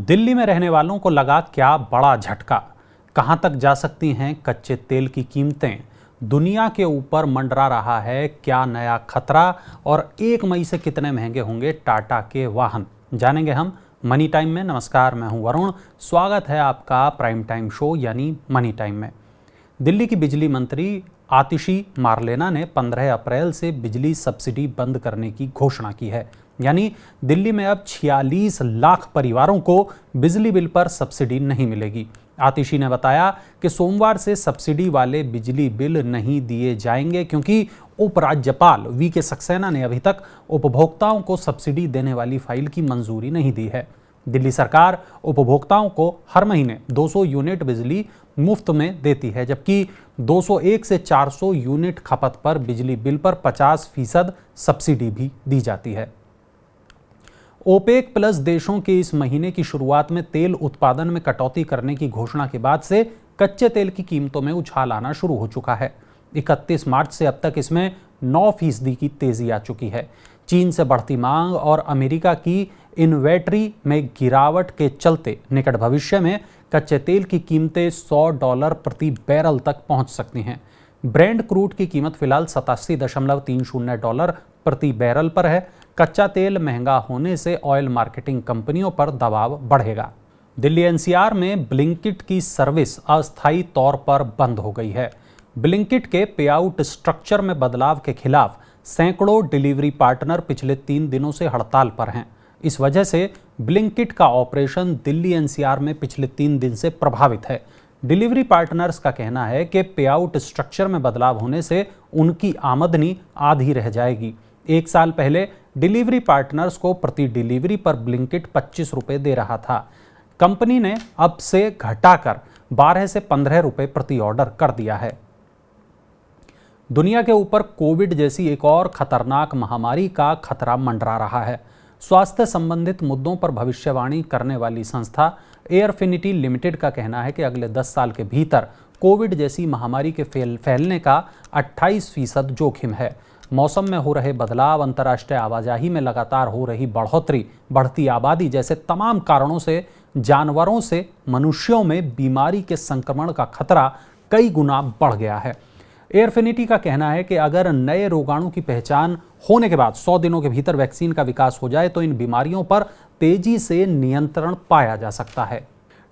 दिल्ली में रहने वालों को लगा क्या बड़ा झटका। कहां तक जा सकती हैं कच्चे तेल की कीमतें। दुनिया के ऊपर मंडरा रहा है क्या नया खतरा, और 1 मई से कितने महंगे होंगे टाटा के वाहन, जानेंगे हम मनी टाइम में। नमस्कार, मैं हूं वरुण, स्वागत है आपका प्राइम टाइम शो यानी मनी टाइम में। दिल्ली की बिजली मंत्री आतिशी मारलेना ने 15 अप्रैल से बिजली सब्सिडी बंद करने की घोषणा की है। यानी दिल्ली में अब 46 लाख परिवारों को बिजली बिल पर सब्सिडी नहीं मिलेगी। आतिशी ने बताया कि सोमवार से सब्सिडी वाले बिजली बिल नहीं दिए जाएंगे, क्योंकि उपराज्यपाल वी.के. सक्सेना ने अभी तक उपभोक्ताओं को सब्सिडी देने वाली फाइल की मंजूरी नहीं दी है। दिल्ली सरकार उपभोक्ताओं को हर महीने 200 यूनिट बिजली मुफ्त में देती है, जबकि 201 से 400 यूनिट खपत पर बिजली बिल पर 50% सब्सिडी भी दी जाती है। ओपेक प्लस देशों के इस महीने की शुरुआत में तेल उत्पादन में कटौती करने की घोषणा के बाद से कच्चे तेल की कीमतों में उछाल आना शुरू हो चुका है। 31 मार्च से अब तक इसमें 9% की तेजी आ चुकी है। चीन से बढ़ती मांग और अमेरिका की इन्वेंट्री में गिरावट के चलते निकट भविष्य में कच्चे तेल की कीमतें $100 प्रति बैरल तक पहुंच सकती हैं। ब्रेंट क्रूड की कीमत फिलहाल $87.30 प्रति बैरल पर है। कच्चा तेल महंगा होने से ऑयल मार्केटिंग कंपनियों पर दबाव बढ़ेगा। दिल्ली एनसीआर में ब्लिंकिट की सर्विस अस्थायी तौर पर बंद हो गई है। ब्लिंकिट के पेआउट स्ट्रक्चर में बदलाव के खिलाफ सैकड़ों डिलीवरी पार्टनर पिछले 3 दिनों से हड़ताल पर हैं। इस वजह से ब्लिंकिट का ऑपरेशन दिल्ली एनसीआर में पिछले 3 दिन से प्रभावित है। डिलीवरी पार्टनर्स का कहना है कि पेआउट स्ट्रक्चर में बदलाव होने से उनकी आमदनी आधी रह जाएगी। 1 साल पहले डिलीवरी पार्टनर्स को प्रति डिलीवरी पर ब्लिंकिट 25 रुपये दे रहा था। कंपनी ने अब से घटाकर 12 से 15 रुपये प्रति ऑर्डर कर दिया है। दुनिया के ऊपर कोविड जैसी एक और खतरनाक महामारी का खतरा मंडरा रहा है। स्वास्थ्य संबंधित मुद्दों पर भविष्यवाणी करने वाली संस्था एयरफिनिटी लिमिटेड का कहना है कि अगले 10 साल के भीतर कोविड जैसी महामारी के फैलने का 28% जोखिम है। मौसम में हो रहे बदलाव, अंतर्राष्ट्रीय आवाजाही में लगातार हो रही बढ़ोतरी, बढ़ती आबादी जैसे तमाम कारणों से जानवरों से मनुष्यों में बीमारी के संक्रमण का खतरा कई गुना बढ़ गया है। एयरफिनिटी का कहना है कि अगर नए रोगाणु की पहचान होने के बाद 100 दिनों के भीतर वैक्सीन का विकास हो जाए तो इन बीमारियों पर तेजी से नियंत्रण पाया जा सकता है।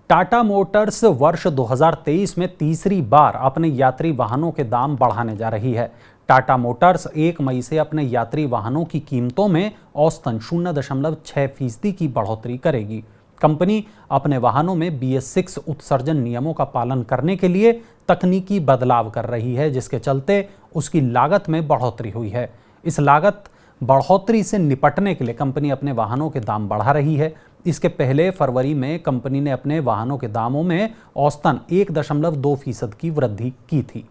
टाटा मोटर्स वर्ष 2023 में तीसरी बार अपने यात्री वाहनों के दाम बढ़ाने जा रही है। टाटा मोटर्स 1 मई से अपने यात्री वाहनों की कीमतों में औसतन 0.6% की बढ़ोतरी करेगी। कंपनी अपने वाहनों में BS6 उत्सर्जन नियमों का पालन करने के लिए तकनीकी बदलाव कर रही है, जिसके चलते उसकी लागत में बढ़ोतरी हुई है। इस लागत बढ़ोतरी से निपटने के लिए कंपनी अपने वाहनों के दाम बढ़ा रही है। इसके पहले फरवरी में कंपनी ने अपने वाहनों के दामों में औसतन 1.2% की वृद्धि की थी।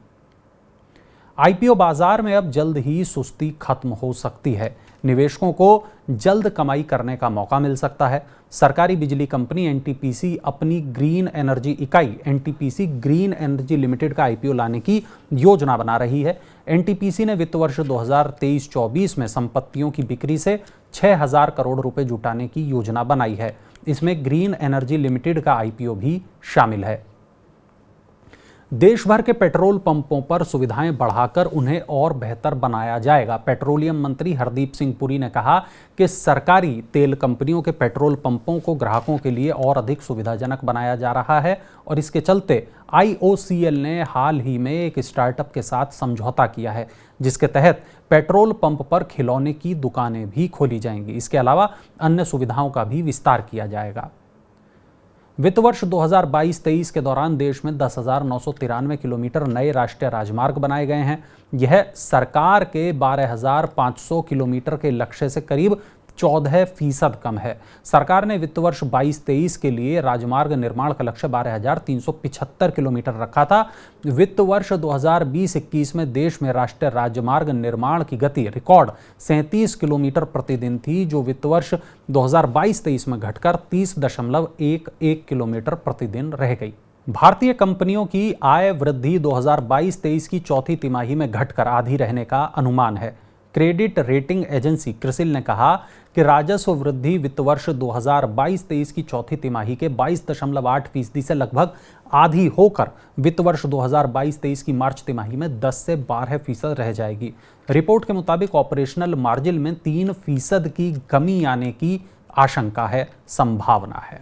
आईपीओ बाजार में अब जल्द ही सुस्ती खत्म हो सकती है। निवेशकों को जल्द कमाई करने का मौका मिल सकता है। सरकारी बिजली कंपनी एनटीपीसी अपनी ग्रीन एनर्जी इकाई एनटीपीसी ग्रीन एनर्जी लिमिटेड का आईपीओ लाने की योजना बना रही है। एनटीपीसी ने वित्त वर्ष 2023-24 में संपत्तियों की बिक्री से 6,000 करोड़ रुपए जुटाने की योजना बनाई है। इसमें ग्रीन एनर्जी लिमिटेड का आईपीओ भी शामिल है। देश भर के पेट्रोल पंपों पर सुविधाएं बढ़ाकर उन्हें और बेहतर बनाया जाएगा। पेट्रोलियम मंत्री हरदीप सिंह पुरी ने कहा कि सरकारी तेल कंपनियों के पेट्रोल पंपों को ग्राहकों के लिए और अधिक सुविधाजनक बनाया जा रहा है, और इसके चलते IOCL ने हाल ही में एक स्टार्टअप के साथ समझौता किया है, जिसके तहत पेट्रोल पंप पर खिलौने की दुकानें भी खोली जाएंगी। इसके अलावा अन्य सुविधाओं का भी विस्तार किया जाएगा। वित्त वर्ष 2022-23 के दौरान देश में 10,993 किलोमीटर नए राष्ट्रीय राजमार्ग बनाए गए हैं। यह सरकार के 12,500 किलोमीटर के लक्ष्य से करीब 14% कम है। सरकार ने वित्त वर्ष 22-23 के लिए राजमार्ग निर्माण का लक्ष्य 12,375 किलोमीटर रखा था। वित्त वर्ष 2020-21 में देश में राष्ट्रीय राजमार्ग निर्माण की गति रिकॉर्ड 37 किलोमीटर प्रतिदिन थी, जो वित्त वर्ष 2022-23 में घटकर 30.11 किलोमीटर प्रतिदिन रह गई। भारतीय कंपनियों की आय वृद्धि 2022-23 की चौथी तिमाही में घटकर आधी रहने का अनुमान है। क्रेडिट रेटिंग एजेंसी क्रिसिल ने कहा कि राजस्व वृद्धि वित्त वर्ष 2022-23 की चौथी तिमाही के 22.8% से लगभग आधी होकर वित्त वर्ष 2022-23 की मार्च तिमाही में 10 से 12% रह जाएगी। रिपोर्ट के मुताबिक ऑपरेशनल मार्जिन में 3% की कमी आने की आशंका है, संभावना है।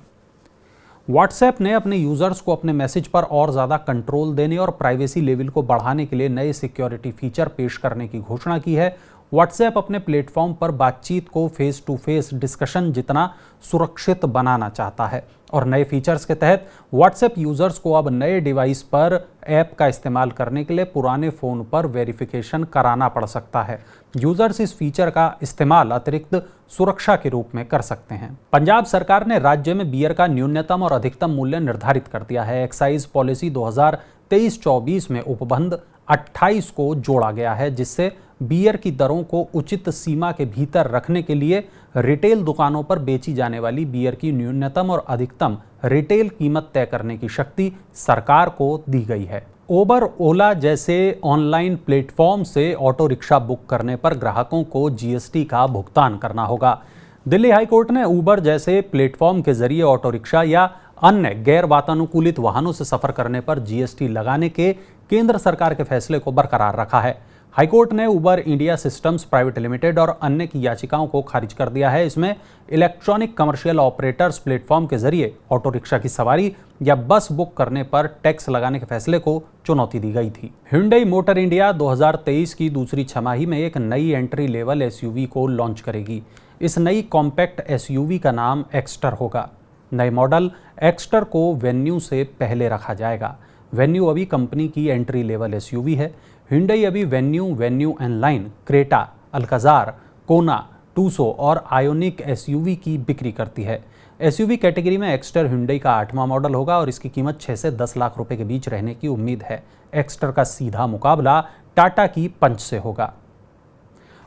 व्हाट्सएप ने अपने यूजर्स को अपने मैसेज पर और ज़्यादा कंट्रोल देने और प्राइवेसी लेवल को बढ़ाने के लिए नए सिक्योरिटी फीचर पेश करने की घोषणा की है। व्हाट्सएप अपने प्लेटफॉर्म पर बातचीत को फेस टू फेस डिस्कशन जितना सुरक्षित बनाना चाहता है और नए फीचर्स के तहत व्हाट्सएप यूजर्स को अब नए डिवाइस पर ऐप का इस्तेमाल करने के लिए पुराने फ़ोन पर वेरिफिकेशन कराना पड़ सकता है। यूजर्स इस फीचर का इस्तेमाल अतिरिक्त सुरक्षा के रूप में कर सकते हैं। पंजाब सरकार ने राज्य में बियर का न्यूनतम और अधिकतम मूल्य निर्धारित कर दिया है। एक्साइज पॉलिसी 2023-24 में उपबंध 28 को जोड़ा गया है, जिससे बियर की दरों को उचित सीमा के भीतर रखने के लिए रिटेल दुकानों पर बेची जाने वाली बियर की न्यूनतम और अधिकतम रिटेल कीमत तय करने की शक्ति सरकार को दी गई है। उबर, ओला जैसे ऑनलाइन प्लेटफॉर्म से ऑटो रिक्शा बुक करने पर ग्राहकों को जीएसटी का भुगतान करना होगा। दिल्ली हाईकोर्ट ने उबर जैसे प्लेटफॉर्म के जरिए ऑटो रिक्शा या अन्य गैर वातानुकूलित वाहनों से सफर करने पर जीएसटी लगाने के केंद्र सरकार के फैसले को बरकरार रखा है। हाईकोर्ट ने उबर इंडिया सिस्टम्स प्राइवेट लिमिटेड और अन्य की याचिकाओं को खारिज कर दिया है। इसमें इलेक्ट्रॉनिक कमर्शियल ऑपरेटर्स प्लेटफॉर्म के जरिए ऑटो रिक्शा की सवारी या बस बुक करने पर टैक्स लगाने के फैसले को चुनौती दी गई थी। Hyundai मोटर इंडिया 2023 की दूसरी छमाही में एक नई एंट्री लेवल एसयूवी को लॉन्च करेगी। इस नई कॉम्पैक्ट एसयूवी का नाम एक्स्टर होगा। नए मॉडल एक्स्टर को वेन्यू से पहले रखा जाएगा। वेन्यू अभी कंपनी की एंट्री लेवल एसयूवी है। Hyundai अभी वेन्यू एनलाइन, क्रेटा, अल्काजार, कोना, टूसो और आयोनिक एसयूवी की बिक्री करती है। एसयूवी कैटेगरी में एक्स्टर Hyundai का 8वां मॉडल होगा और इसकी कीमत 6 से 10 लाख रुपए के बीच रहने की उम्मीद है। एक्स्टर का सीधा मुकाबला टाटा की पंच से होगा।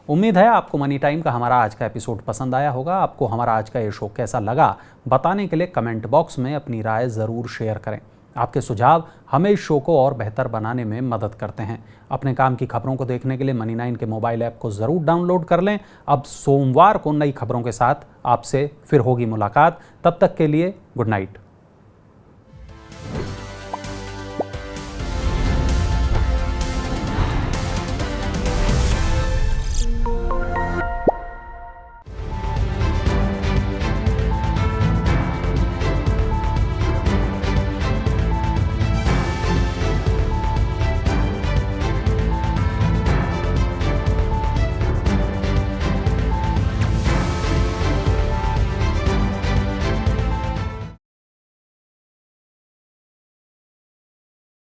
उम्मीद है आपको मनी टाइम का हमारा आज का एपिसोड पसंद आया होगा। आपको हमारा आज का ये शो कैसा लगा बताने के लिए कमेंट बॉक्स में अपनी राय ज़रूर शेयर करें। आपके सुझाव हमें इस शो को और बेहतर बनाने में मदद करते हैं। अपने काम की खबरों को देखने के लिए मनी 9 के मोबाइल ऐप को ज़रूर डाउनलोड कर लें। अब सोमवार को नई खबरों के साथ आपसे फिर होगी मुलाकात। तब तक के लिए गुड नाइट।